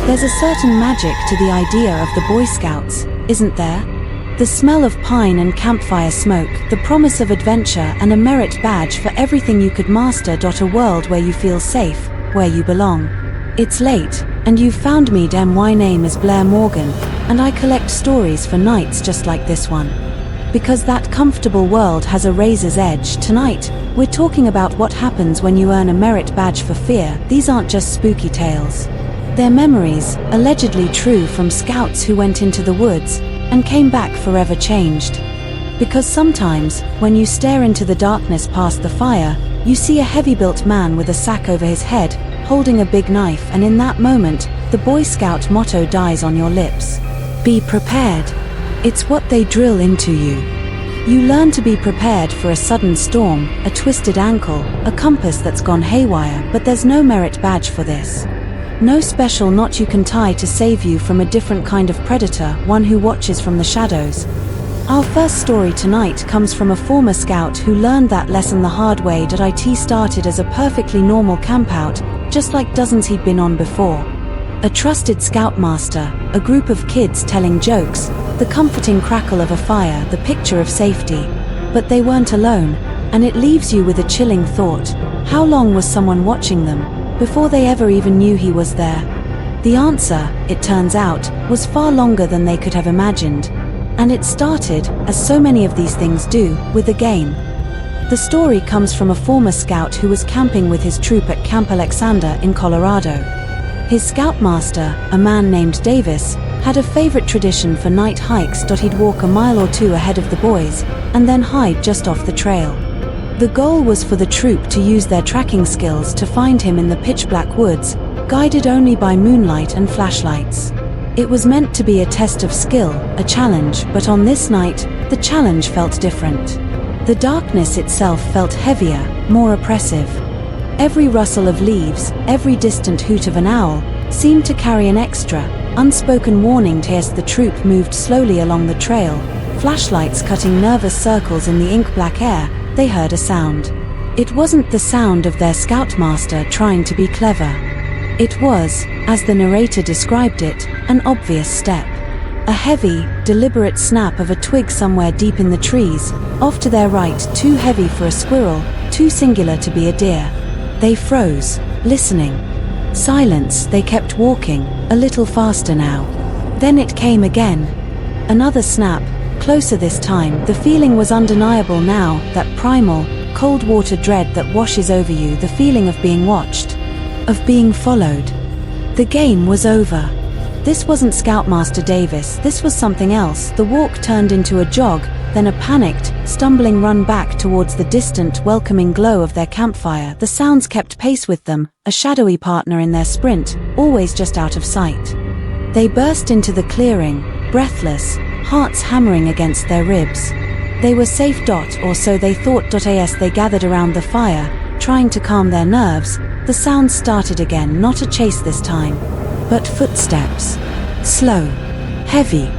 There's a certain magic to the idea of the Boy Scouts, isn't there? The smell of pine and campfire smoke, the promise of adventure and a merit badge for everything you could master. A world where you feel safe, where you belong. It's late, and you've found me. My name is Blair Morgan, and I collect stories for nights just like this one. Because that comfortable world has a razor's edge. Tonight, we're talking about what happens when you earn a merit badge for fear. These aren't just spooky tales. They're memories, allegedly true, from scouts who went into the woods and came back forever changed. Because sometimes, when you stare into the darkness past the fire, you see a heavy-built man with a sack over his head, holding a big knife, and in that moment, the Boy Scout motto dies on your lips. Be prepared. It's what they drill into you. You learn to be prepared for a sudden storm, a twisted ankle, a compass that's gone haywire, but there's no merit badge for this. No special knot you can tie to save you from a different kind of predator, one who watches from the shadows. Our first story tonight comes from a former scout who learned that lesson the hard way. It started as a perfectly normal campout, just like dozens he'd been on before. A trusted Scoutmaster, a group of kids telling jokes, the comforting crackle of a fire, the picture of safety. But they weren't alone, and it leaves you with a chilling thought. How long was someone watching them, before they ever even knew he was there? The answer, it turns out, was far longer than they could have imagined. And it started, as so many of these things do, with a game. The story comes from a former scout who was camping with his troop at Camp Alexander in Colorado. His Scoutmaster, a man named Davis, had a favorite tradition for night hikes. He'd walk a mile or two ahead of the boys, and then hide just off the trail. The goal was for the troop to use their tracking skills to find him in the pitch-black woods, guided only by moonlight and flashlights. It was meant to be a test of skill, a challenge, but on this night, the challenge felt different. The darkness itself felt heavier, more oppressive. Every rustle of leaves, every distant hoot of an owl, seemed to carry an extra, unspoken warning. As the troop moved slowly along the trail, flashlights cutting nervous circles in the ink-black air, they heard a sound. It wasn't the sound of their Scoutmaster trying to be clever. It was, as the narrator described it, an obvious step. A heavy, deliberate snap of a twig somewhere deep in the trees, off to their right, too heavy for a squirrel, too singular to be a deer. They froze, listening. Silence. They kept walking, a little faster now. Then it came again. Another snap, closer this time. The feeling was undeniable now, that primal, cold water dread that washes over you, the feeling of being watched, of being followed. The game was over. This wasn't Scoutmaster Davis, this was something else. The walk turned into a jog, then a panicked, stumbling run back towards the distant, welcoming glow of their campfire. The sounds kept pace with them, a shadowy partner in their sprint, always just out of sight. They burst into the clearing, breathless, hearts hammering against their ribs. They were safe, or so they thought. As they gathered around the fire, trying to calm their nerves, the sounds started again, not a chase this time, but footsteps. Slow, heavy,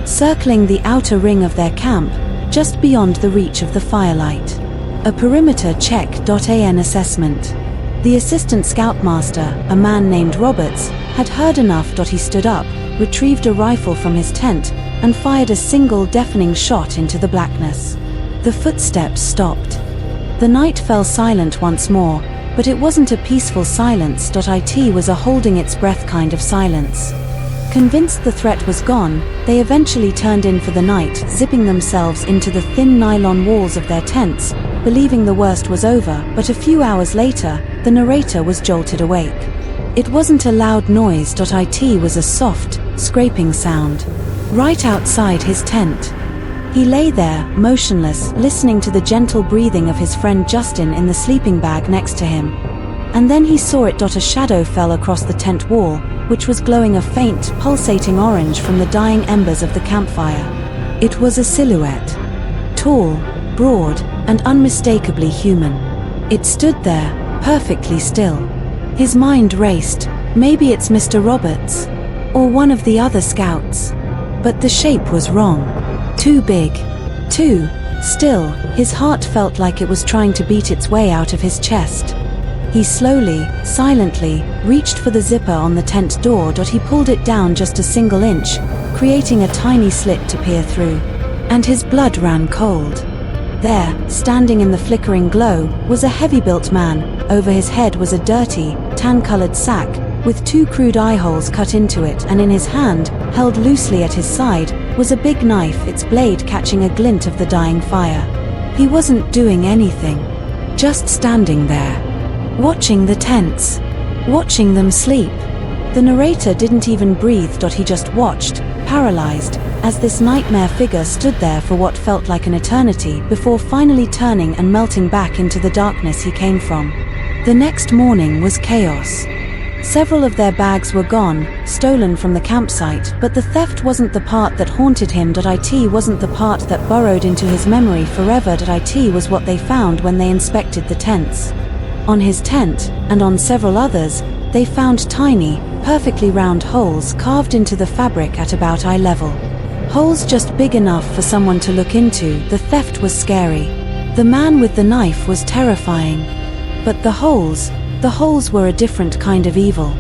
circling the outer ring of their camp, just beyond the reach of the firelight. A perimeter check. An assessment. The assistant scoutmaster, a man named Roberts, had heard enough. He stood up, retrieved a rifle from his tent, and fired a single deafening shot into the blackness. The footsteps stopped. The night fell silent once more, but it wasn't a peaceful silence. It was a holding its breath kind of silence. Convinced the threat was gone, they eventually turned in for the night, zipping themselves into the thin nylon walls of their tents, believing the worst was over. But a few hours later, the narrator was jolted awake. It wasn't a loud noise. It was a soft, scraping sound, right outside his tent. He lay there, motionless, listening to the gentle breathing of his friend Justin in the sleeping bag next to him. And then he saw it. A shadow fell across the tent wall, which was glowing a faint, pulsating orange from the dying embers of the campfire. It was a silhouette. Tall, broad, and unmistakably human. It stood there, perfectly still. His mind raced. Maybe it's Mr. Roberts, or one of the other scouts. But the shape was wrong. Too big. Too still. His heart felt like it was trying to beat its way out of his chest. He slowly, silently, reached for the zipper on the tent door. He pulled it down just a single inch, creating a tiny slit to peer through. And his blood ran cold. There, standing in the flickering glow, was a heavy-built man. Over his head was a dirty, tan-colored sack, with 2 crude eye holes cut into it, and in his hand, held loosely at his side, was a big knife, its blade catching a glint of the dying fire. He wasn't doing anything. Just standing there. Watching the tents. Watching them sleep. The narrator didn't even breathe. He just watched, paralyzed, as this nightmare figure stood there for what felt like an eternity before finally turning and melting back into the darkness he came from. The next morning was chaos. Several of their bags were gone, stolen from the campsite, but the theft wasn't the part that haunted him. It wasn't the part that burrowed into his memory forever. It was what they found when they inspected the tents. On his tent, and on several others, they found tiny, perfectly round holes carved into the fabric at about eye level. Holes just big enough for someone to look into. The theft was scary. The man with the knife was terrifying. But the holes were a different kind of evil.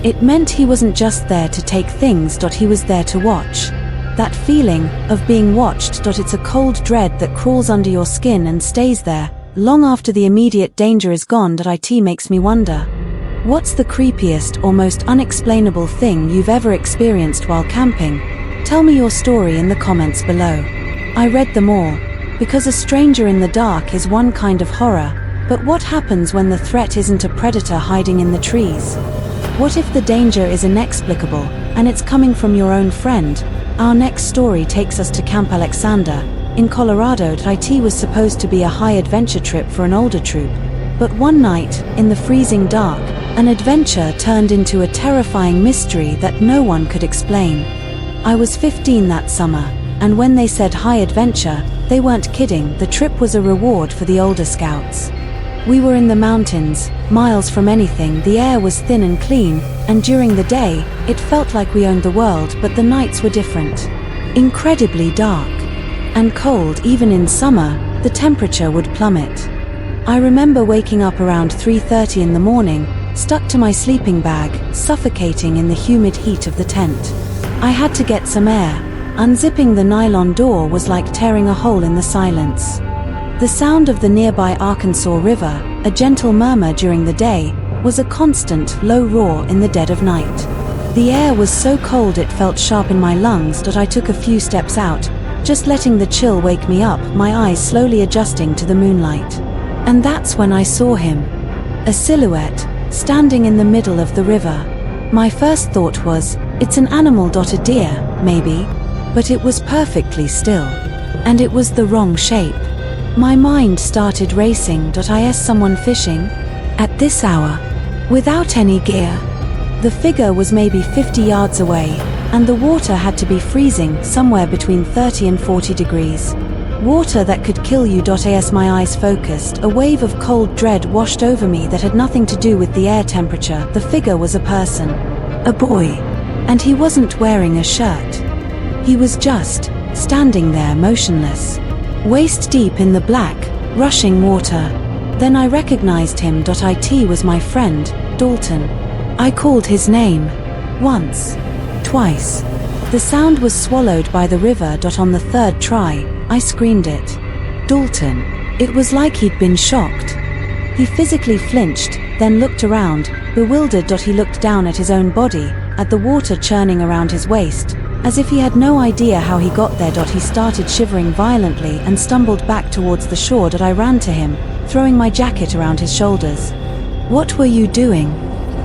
It meant he wasn't just there to take things. He was there to watch. That feeling of being watched. It's a cold dread that crawls under your skin and stays there, long after the immediate danger is gone. It makes me wonder. What's the creepiest or most unexplainable thing you've ever experienced while camping? Tell me your story in the comments below. I read them all, because a stranger in the dark is one kind of horror, but what happens when the threat isn't a predator hiding in the trees? What if the danger is inexplicable, and it's coming from your own friend? Our next story takes us to Camp Alexander, in Colorado. It was supposed to be a high-adventure trip for an older troop, but one night, in the freezing dark, an adventure turned into a terrifying mystery that no one could explain. I was 15 that summer, and when they said high adventure, they weren't kidding. The trip was a reward for the older scouts. We were in the mountains, miles from anything. The air was thin and clean, and during the day, it felt like we owned the world, but the nights were different. Incredibly dark. And cold. Even in summer, the temperature would plummet. I remember waking up around 3:30 in the morning, stuck to my sleeping bag, suffocating in the humid heat of the tent. I had to get some air. Unzipping the nylon door was like tearing a hole in the silence. The sound of the nearby Arkansas River, a gentle murmur during the day, was a constant, low roar in the dead of night. The air was so cold it felt sharp in my lungs. I took a few steps out, just letting the chill wake me up, my eyes slowly adjusting to the moonlight. And that's when I saw him. A silhouette, standing in the middle of the river. My first thought was, it's an animal. A deer, maybe. But it was perfectly still. And it was the wrong shape. My mind started racing. Is someone fishing? At this hour? Without any gear? The figure was maybe 50 yards away, and the water had to be freezing, somewhere between 30 and 40 degrees. Water that could kill you. As my eyes focused, a wave of cold dread washed over me that had nothing to do with the air temperature. The figure was a person. A boy. And he wasn't wearing a shirt. He was just standing there motionless, waist deep in the black, rushing water. Then I recognized him. It was my friend, Dalton. I called his name. Once. Twice. The sound was swallowed by the river. On the third try, I screamed it. Dalton. It was like he'd been shocked. He physically flinched, then looked around, bewildered. He looked down at his own body, at the water churning around his waist, as if he had no idea how he got there. He started shivering violently and stumbled back towards the shore. I ran to him, throwing my jacket around his shoulders. What were you doing?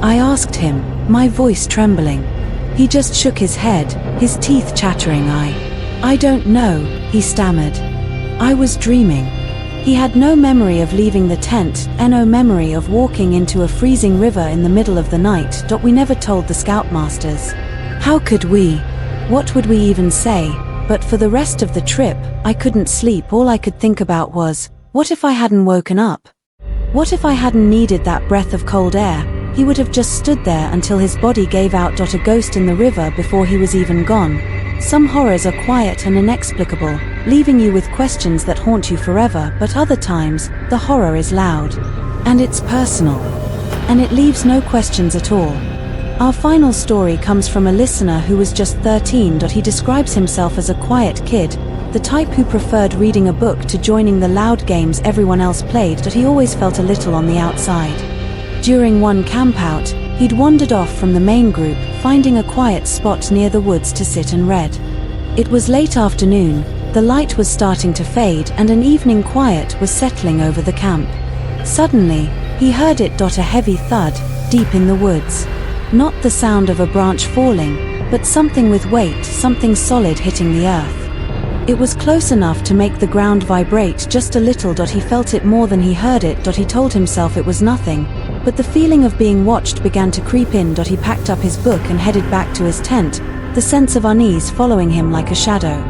I asked him, my voice trembling. He just shook his head, his teeth chattering. I don't know, he stammered. I was dreaming. He had no memory of leaving the tent, and no memory of walking into a freezing river in the middle of the night. We never told the Scoutmasters. How could we? What would we even say? But for the rest of the trip, I couldn't sleep. All I could think about was, what if I hadn't woken up? What if I hadn't needed that breath of cold air? He would have just stood there until his body gave out. A ghost in the river before he was even gone. Some horrors are quiet and inexplicable, leaving you with questions that haunt you forever, but other times, the horror is loud. And it's personal. and it leaves no questions at all. Our final story comes from a listener who was just 13. He describes himself as a quiet kid, the type who preferred reading a book to joining the loud games everyone else played. He always felt a little on the outside. During one campout, he'd wandered off from the main group, finding a quiet spot near the woods to sit and read. It was late afternoon, the light was starting to fade, and an evening quiet was settling over the camp. Suddenly, he heard it. A heavy thud, deep in the woods. Not the sound of a branch falling, but something with weight, something solid hitting the earth. It was close enough to make the ground vibrate just a little. He felt it more than he heard it. He told himself it was nothing, but the feeling of being watched began to creep in. He packed up his book and headed back to his tent, the sense of unease following him like a shadow.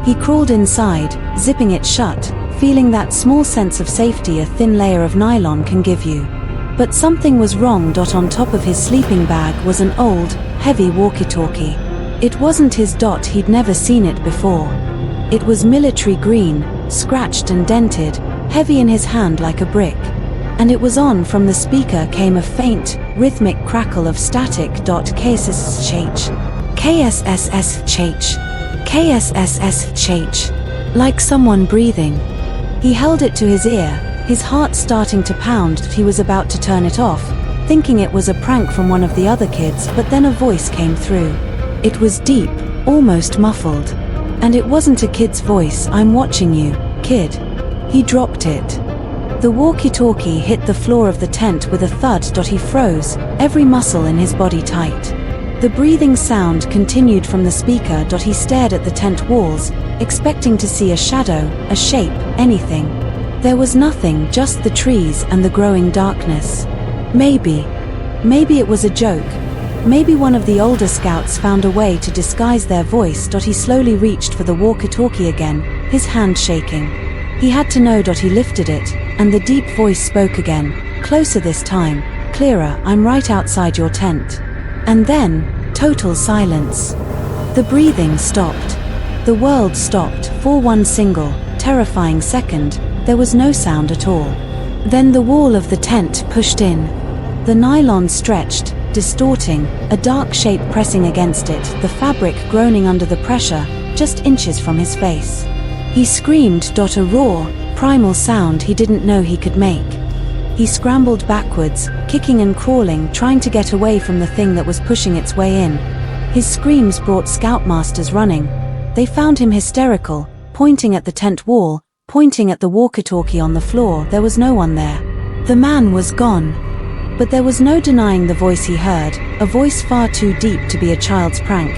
He crawled inside, zipping it shut, feeling that small sense of safety a thin layer of nylon can give you. But something was wrong. On top of his sleeping bag was an old, heavy walkie-talkie. It wasn't his. He'd never seen it before. It was military green, scratched and dented, heavy in his hand like a brick. And it was on. From the speaker came a faint, rhythmic crackle of static. KSSH, KSSSH, KSSSH, like someone breathing. He held it to his ear, his heart starting to pound. He was about to turn it off, thinking it was a prank from one of the other kids, but then a voice came through. It was deep, almost muffled. And it wasn't a kid's voice. "I'm watching you, kid." He dropped it. The walkie-talkie hit the floor of the tent with a thud. He froze, every muscle in his body tight. The breathing sound continued from the speaker. He stared at the tent walls, expecting to see a shadow, a shape, anything. There was nothing, just the trees and the growing darkness. Maybe it was a joke. Maybe one of the older scouts found a way to disguise their voice. He slowly reached for the walkie-talkie again, his hand shaking. He had to know. He lifted it, and the deep voice spoke again, closer this time, clearer. "I'm right outside your tent." And then, total silence. The breathing stopped. The world stopped. For one single, terrifying second, there was no sound at all. Then the wall of the tent pushed in. The nylon stretched, distorting, a dark shape pressing against it, the fabric groaning under the pressure, just inches from his face. He screamed. A raw, primal sound he didn't know he could make. He scrambled backwards, kicking and crawling, trying to get away from the thing that was pushing its way in. His screams brought Scoutmasters running. They found him hysterical, pointing at the tent wall, pointing at the walkie-talkie on the floor. There was no one there. The man was gone. But there was no denying the voice he heard, a voice far too deep to be a child's prank.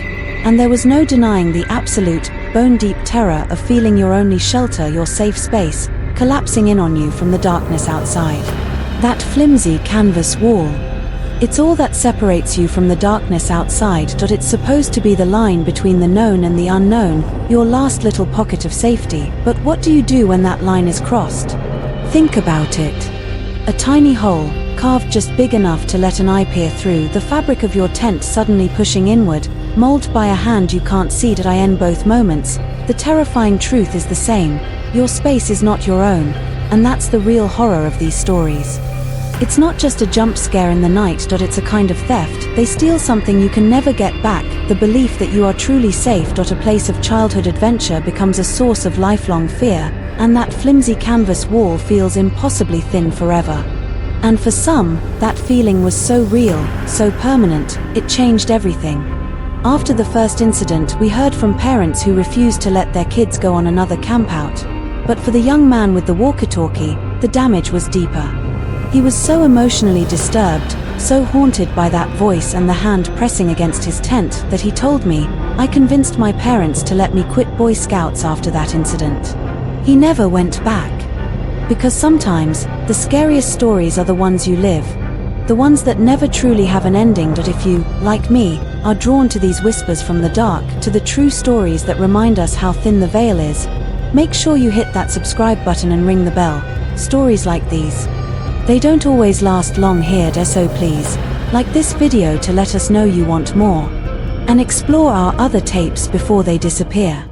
And there was no denying the absolute, bone-deep terror of feeling your only shelter, your safe space, collapsing in on you from the darkness outside. That flimsy canvas wall. It's all that separates you from the darkness outside. It's supposed to be the line between the known and the unknown, your last little pocket of safety. But what do you do when that line is crossed? Think about it. A tiny hole, carved just big enough to let an eye peer through, the fabric of your tent suddenly pushing inward, molded by a hand you can't see. In both moments, the terrifying truth is the same. Your space is not your own, and that's the real horror of these stories. It's not just a jump scare in the night. It's a kind of theft. They steal something you can never get back. The belief that you are truly safe. A place of childhood adventure becomes a source of lifelong fear, and that flimsy canvas wall feels impossibly thin forever. And for some, that feeling was so real, so permanent, it changed everything. After the first incident, we heard from parents who refused to let their kids go on another campout. But for the young man with the walkie-talkie, the damage was deeper. He was so emotionally disturbed, so haunted by that voice and the hand pressing against his tent, that he told me, "I convinced my parents to let me quit Boy Scouts after that incident." He never went back. Because sometimes, the scariest stories are the ones you live. The ones that never truly have an ending. If you, like me, are drawn to these whispers from the dark, to the true stories that remind us how thin the veil is, make sure you hit that subscribe button and ring the bell. Stories like these, they don't always last long here, so please, like this video to let us know you want more. And explore our other tapes before they disappear.